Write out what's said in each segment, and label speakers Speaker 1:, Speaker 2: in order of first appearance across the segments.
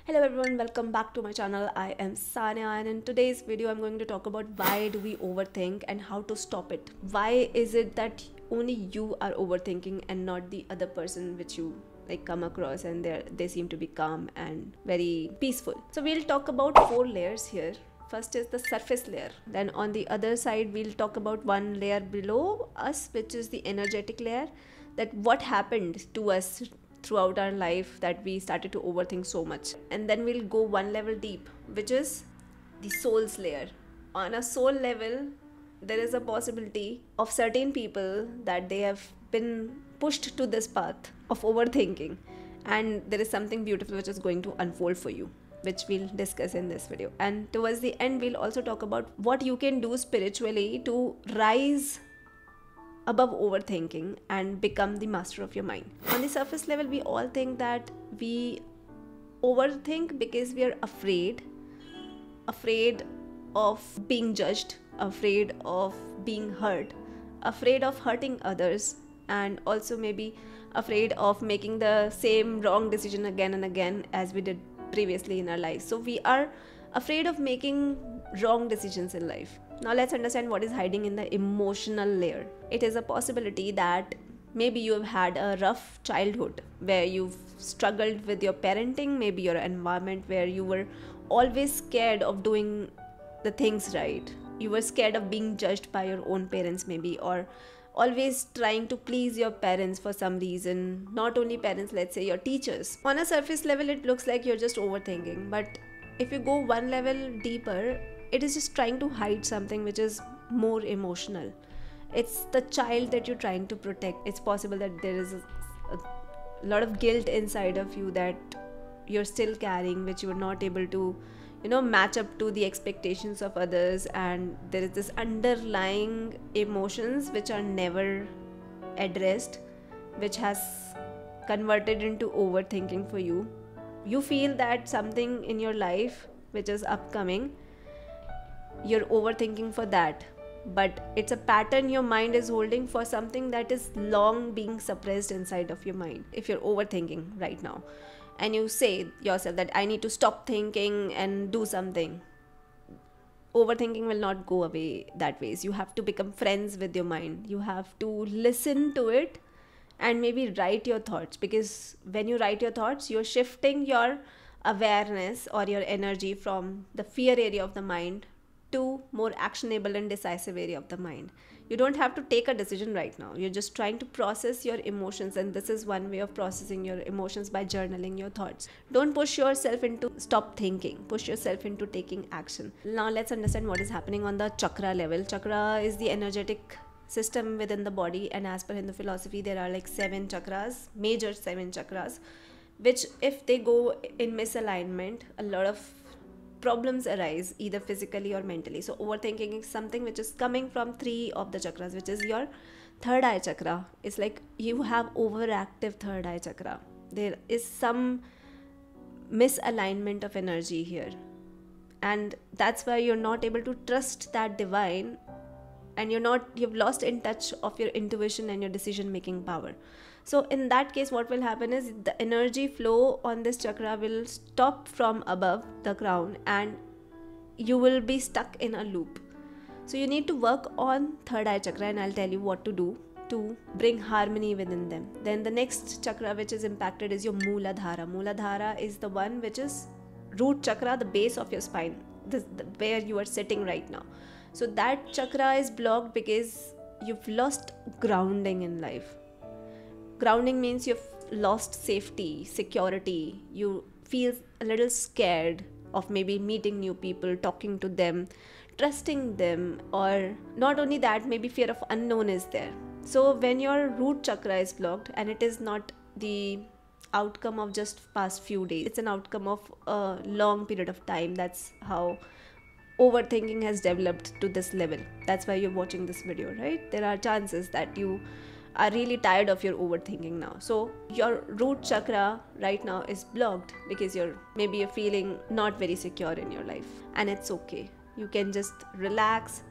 Speaker 1: Hello everyone, welcome back to my channel. I am Sania, and in today's video I'm going to talk about why do we overthink and how to stop it. Why is it that only you are overthinking and not the other person which you come across, and they seem to be calm and very peaceful. So we'll talk about 4 layers here. First is the surface layer. Then on the other side we'll talk about one layer below us, which is the energetic layer, that what happened to us throughout our life that we started to overthink so much. And then we'll go one level deep, which is the soul's layer. On a soul level, there is a possibility of certain people that they have been pushed to this path of overthinking, and there is something beautiful which is going to unfold for you, which we'll discuss in this video. And towards the end we'll also talk about what you can do spiritually to rise above overthinking and become the master of your mind. On the surface level, we all think that we overthink because we are afraid of being judged, afraid of being hurt, afraid of hurting others, and also maybe afraid of making the same wrong decision again and again as we did previously in our lives. So we are afraid of making wrong decisions in life. Now let's understand what is hiding in the emotional layer. It is a possibility that maybe you have had a rough childhood where you've struggled with your parenting, maybe your environment where you were always scared of doing the things right. You were scared of being judged by your own parents maybe, or always trying to please your parents for some reason. Not only parents, let's say your teachers. On a surface level it looks like you're just overthinking, but if you go one level deeper, it is just trying to hide something which is more emotional. It's the child that you're trying to protect. It's possible that there is a lot of guilt inside of you that you're still carrying, which you are not able to match up to the expectations of others, and there is this underlying emotions which are never addressed, which has converted into overthinking for you. You feel that something in your life which is upcoming, you're overthinking for that, but it's a pattern your mind is holding for something that is long being suppressed inside of your mind. If you're overthinking right now and you say yourself that I need to stop thinking and do something, overthinking will not go away that ways. You have to become friends with your mind. You have to listen to it and maybe write your thoughts, because when you write your thoughts, you're shifting your awareness or your energy from the fear area of the mind to more actionable and decisive area of the mind. You don't have to take a decision right now. You're just trying to process your emotions, and this is one way of processing your emotions, by journaling your thoughts. Don't push yourself into stop thinking. Push yourself into taking action. Now let's understand what is happening on the chakra level. Chakra is the energetic system within the body, and as per Hindu philosophy there are like 7 chakras, major 7 chakras, which if they go in misalignment, a lot of problems arise either physically or mentally. So overthinking is something which is coming from 3 of the chakras, which is your third eye chakra. It's like you have overactive third eye chakra. There is some misalignment of energy here, and that's why you're not able to trust that divine, and you've lost in touch of your intuition and your decision making power. So in that case, what will happen is the energy flow on this chakra will stop from above the crown, and you will be stuck in a loop. So you need to work on third eye chakra, and I'll tell you what to do to bring harmony within them. Then the next chakra which is impacted is your Mooladhara. Mooladhara is the one which is root chakra, the base of your spine, where you are sitting right now. So that chakra is blocked because you've lost grounding in life. Grounding means you've lost safety, security. You feel a little scared of maybe meeting new people, talking to them, trusting them, or not only that, maybe fear of unknown is there. So when your root chakra is blocked, and it is not the outcome of just past few days, it's an outcome of a long period of time. That's how overthinking has developed to this level. That's why you're watching this video, right? There are chances that you are really tired of your overthinking now. So your root chakra right now is blocked because you're feeling not very secure in your life, and it's okay. You can just relax,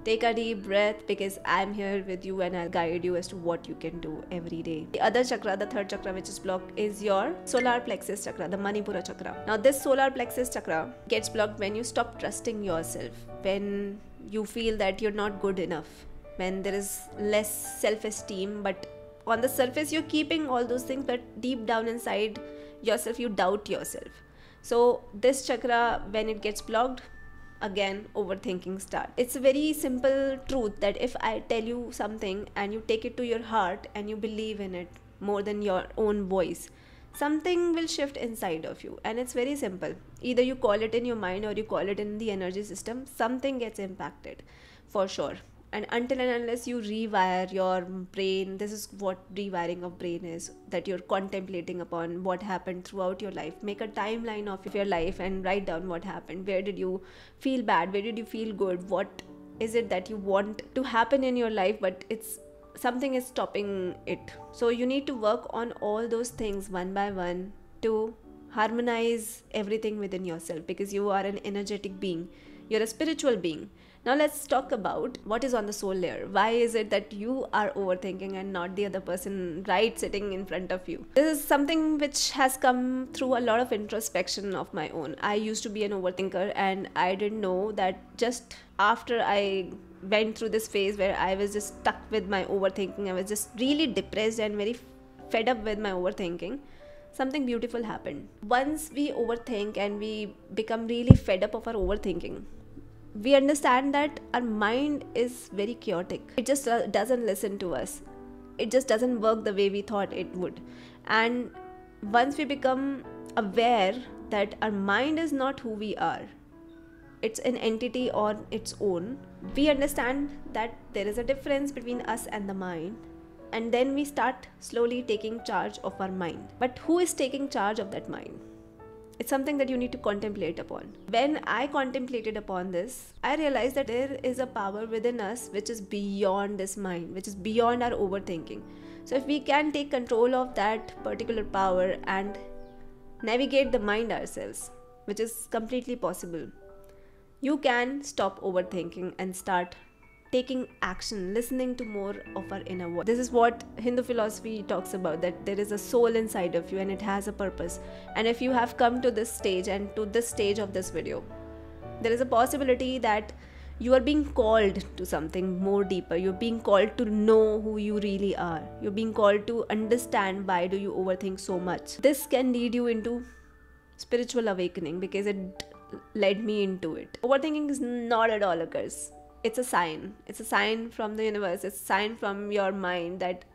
Speaker 1: Take a deep breath, because I'm here with you and I'll guide you as to what you can do every day. The other chakra, the third chakra which is blocked, is your solar plexus chakra, the Manipura chakra. Now this solar plexus chakra gets blocked when you stop trusting yourself, when you feel that you're not good enough, when there is less self-esteem, but on the surface you're keeping all those things, but deep down inside yourself you doubt yourself. So this chakra, when it gets blocked, again overthinking starts. It's a very simple truth that if I tell you something and you take it to your heart and you believe in it more than your own voice, something will shift inside of you. And it's very simple. Either you call it in your mind or you call it in the energy system, something gets impacted for sure. And until and unless you rewire your brain, this is what rewiring of brain is, that you're contemplating upon what happened throughout your life. Make a timeline of your life and write down what happened. Where did you feel bad? Where did you feel good? What is it that you want to happen in your life, but it's something is stopping it? So you need to work on all those things one by one to harmonize everything within yourself, because you are an energetic being, you're a spiritual being. Now let's talk about what is on the soul layer. Why is it that you are overthinking and not the other person right sitting in front of you? This is something which has come through a lot of introspection of my own. I used to be an overthinker and I didn't know that just after I went through this phase where I was just stuck with my overthinking, I was just really depressed and very fed up with my overthinking, something beautiful happened. Once we overthink and we become really fed up of our overthinking, we understand that our mind is very chaotic. It just doesn't listen to us. It just doesn't work the way we thought it would. And once we become aware that our mind is not who we are, it's an entity on its own, we understand that there is a difference between us and the mind. And then we start slowly taking charge of our mind. But who is taking charge of that mind? It's something that you need to contemplate upon. When I contemplated upon this, I realized that there is a power within us which is beyond this mind, which is beyond our overthinking. So if we can take control of that particular power and navigate the mind ourselves, which is completely possible, you can stop overthinking and start taking action, listening to more of our inner voice. This is what Hindu philosophy talks about, that there is a soul inside of you and it has a purpose. And if you have come to this stage and to this stage of this video, there is a possibility that you are being called to something more deeper. You're being called to know who you really are. You're being called to understand why do you overthink so much. This can lead you into spiritual awakening, because it led me into it. Overthinking is not at all a curse. It's a sign. It's a sign from the universe. It's a sign from your mind that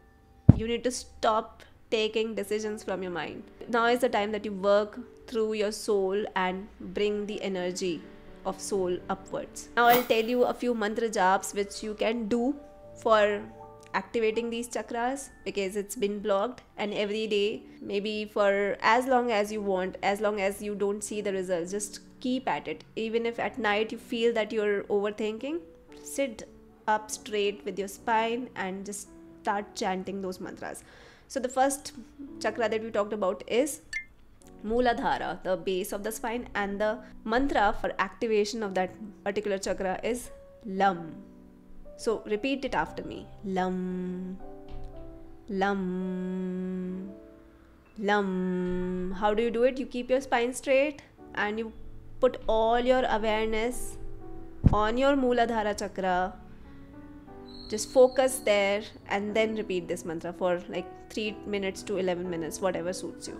Speaker 1: you need to stop taking decisions from your mind. Now is the time that you work through your soul and bring the energy of soul upwards. Now I'll tell you a few mantra japs which you can do for activating these chakras, because it's been blocked. And every day, maybe for as long as you want, as long as you don't see the results, just keep at it. Even if at night you feel that you're overthinking, sit up straight with your spine and just start chanting those mantras. So the first chakra that we talked about is Mooladhara, the base of the spine, and the mantra for activation of that particular chakra is Lam. So repeat it after me. Lam, Lam, Lam. How do you do it? You keep your spine straight and you put all your awareness on your Mooladhara chakra. Just focus there and then repeat this mantra for like 3 minutes to 11 minutes, whatever suits you.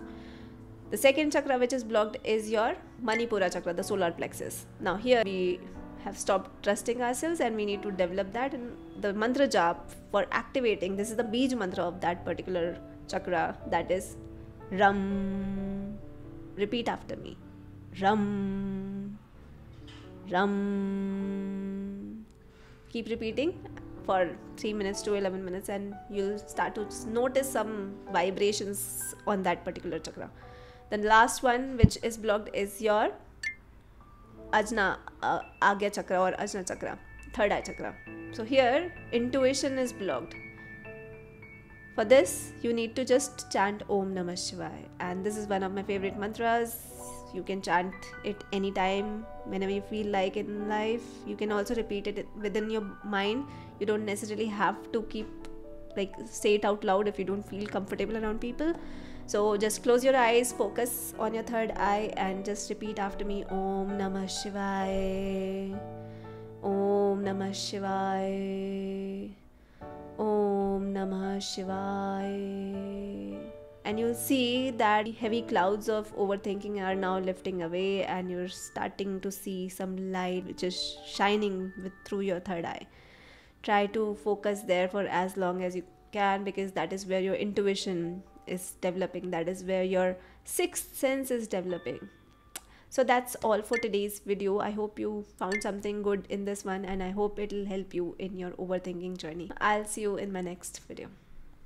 Speaker 1: The second chakra which is blocked is your Manipura chakra, the solar plexus. Now here we have stopped trusting ourselves and we need to develop that. And the mantra jap for activating, this is the Bij mantra of that particular chakra, that is Ram. Repeat after me. Ram, Ram. Keep repeating for 3 minutes to 11 minutes and you'll start to notice some vibrations on that particular chakra. The last one which is blocked is your Ajna, Agya chakra or Ajna chakra, third eye chakra. So here intuition is blocked. For this you need to just chant Om Namah Shivaya, and this is one of my favorite mantras. You can chant it anytime, whenever you feel like in life. You can also repeat it within your mind. You don't necessarily have to keep like say it out loud if you don't feel comfortable around people. So just close your eyes, focus on your third eye, and just repeat after me: Om Namah Shivaya, Om Namah Shivaya, Om Namah Shivaya. And you'll see that heavy clouds of overthinking are now lifting away, and you're starting to see some light which is shining through your third eye. Try to focus there for as long as you can, because that is where your intuition is developing, that is where your sixth sense is developing. So that's all for today's video. I hope you found something good in this one, and I hope it'll help you in your overthinking journey. I'll see you in my next video.